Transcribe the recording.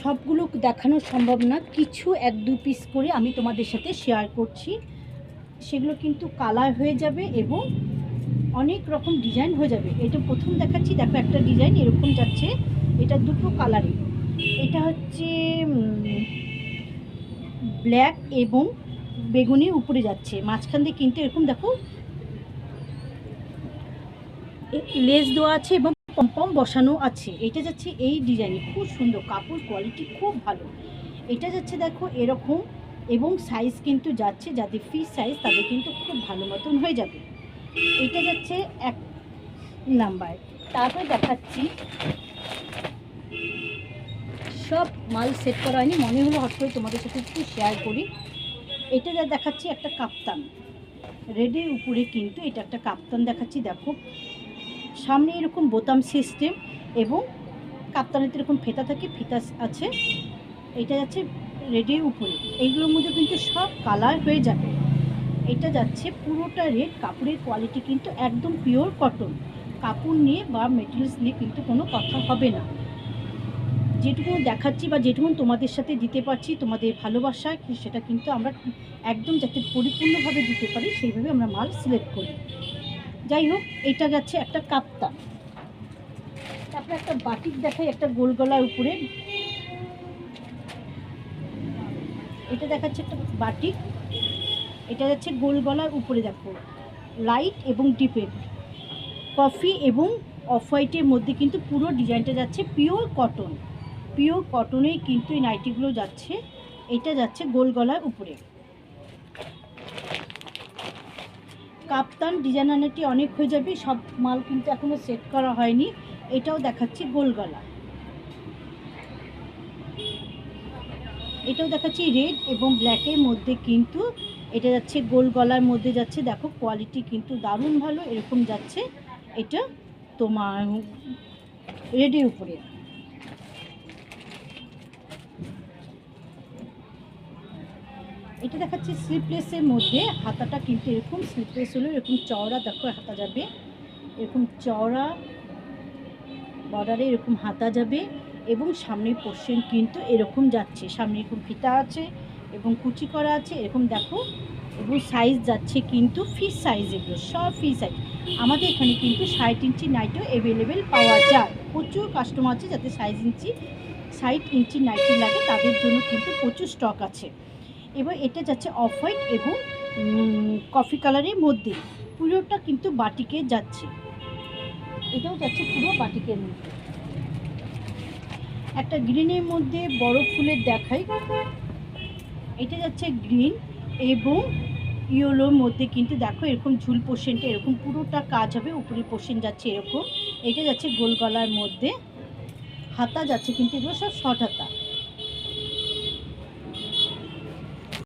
সবগুলো দেখানো সম্ভব না, কিছু এক দু পিস করে আমি তোমাদের সাথে শেয়ার করছি। সেগুলো কিন্তু কালার হয়ে যাবে এবং অনেক রকম ডিজাইন হয়ে যাবে। এটা প্রথম দেখাচ্ছি, দেখো একটা ডিজাইন এরকম যাচ্ছে, এটা দুটো কালারে। এটা হচ্ছে ব্ল্যাক এবং বেগুনি উপরে যাচ্ছে, মাঝখান দিয়ে কিন্তু এরকম দেখো লেস দেওয়া আছে এবং পম্পম বসানো আছে। এটা যাচ্ছে এই ডিজাইনে, খুব সুন্দর, কাপড় কোয়ালিটি খুব ভালো। এটা যাচ্ছে দেখো এরকম, এবং সাইজ কিন্তু যাচ্ছে, যাদের ফ্রি সাইজ তাদের কিন্তু খুব ভালো মতন হয়ে যাবে। এটা যাচ্ছে 1 নাম্বার। তারপরে দেখাচ্ছি, সব মাল সেট করা হয়নি, মনে হলো হট করে তোমাদের সাথে একটু শেয়ার করি। এটা যা দেখাচ্ছি একটা কাপ্তান, রেডের উপরে কিন্তু এটা একটা কাপ্তান দেখাচ্ছি। দেখো সামনে এরকম বোতাম সিস্টেম এবং কাপ্তানেতে এরকম ফেতা থাকে, ফিতা আছে। এটা যাচ্ছে রেডের উপরে, এইগুলোর মধ্যে কিন্তু সব কালার হয়ে যাবে। এটা যাচ্ছে পুরোটা রেড, কাপড়ের কোয়ালিটি কিন্তু একদম পিওর কটন, কাপড় নিয়ে বা মেটেরিয়ালস নিয়ে কিন্তু কোনো কথা হবে না। যেটুকু দেখাচ্ছি বা যেটুকু তোমাদের সাথে দিতে পারছি তোমাদের ভালোবাসা, সেটা কিন্তু আমরা একদম যাতে পরিপূর্ণভাবে দিতে পারি সেইভাবে আমরা মাল সিলেক্ট করি। যাই হোক, এটা যাচ্ছে একটা কাপ্তান। তারপরে একটা বাটিক দেখাই, একটা গোল গলার উপরে, এটা দেখাচ্ছে একটা বাটিক। এটা যাচ্ছে গোল গলার উপরে, দেখো লাইট এবং ডিপের কফি এবং অফ হোয়াইটের মধ্যে কিন্তু পুরো ডিজাইনটা যাচ্ছে পিওর কটন, পিওর কটনেই কিন্তু এই নাইটিগুলো যাচ্ছে। এটা যাচ্ছে গোল গলার উপরে। কাপ্তান ডিজাইনারটি অনেক হয়ে যাবে, সব মাল কিন্তু এখনও সেট করা হয়নি। এটাও দেখাচ্ছি গোল গলা, এটাও দেখাচ্ছি রেড এবং ব্ল্যাকের মধ্যে, কিন্তু এটা যাচ্ছে গোল গলার মধ্যে যাচ্ছে। দেখো কোয়ালিটি কিন্তু দারুণ ভালো, এরকম যাচ্ছে। এটা তোমার রেডের উপরে। এটা দেখাচ্ছি স্লিপলেসের মধ্যে, হাতাটা কিন্তু এরকম স্লিপলেস হলো, এরকম চওড়া, দেখো হাতা যাবে এরকম চওড়া বর্ডারে, এরকম হাতা যাবে এবং সামনের পোর্শন কিন্তু এরকম যাচ্ছে, সামনে এরকম ফিতা আছে এবং কুচি করা আছে এরকম দেখো। এবং সাইজ যাচ্ছে কিন্তু ফ্রি সাইজ, এগুলো সব ফ্রি সাইজ। আমাদের এখানে কিন্তু 60 ইঞ্চি নাইটিও অ্যাভেলেবেল পাওয়া যায়, প্রচুর কাস্টমার আছে যাতে 60 ইঞ্চি নাইটি লাগে, তাদের জন্য কিন্তু প্রচুর স্টক আছে। এবার এটা যাচ্ছে অফ হোয়াইট এবং কফি কালারের মধ্যে, পুরোটা কিন্তু বাটিকে যাচ্ছে। এটাও যাচ্ছে পুরো বাটিকের মধ্যে। একটা গ্রিনের মধ্যে বড় ফুলের দেখাই, এটা যাচ্ছে গ্রিন এবং ইয়েলোর মধ্যে, কিন্তু দেখো এরকম ঝুল পোর্শনটা এরকম পুরোটা কাজ হবে, উপরের পোর্শন যাচ্ছে এরকম। এটা যাচ্ছে গোল গলার মধ্যে, হাতা যাচ্ছে কিন্তু এগুলো সব শর্ট হাতা।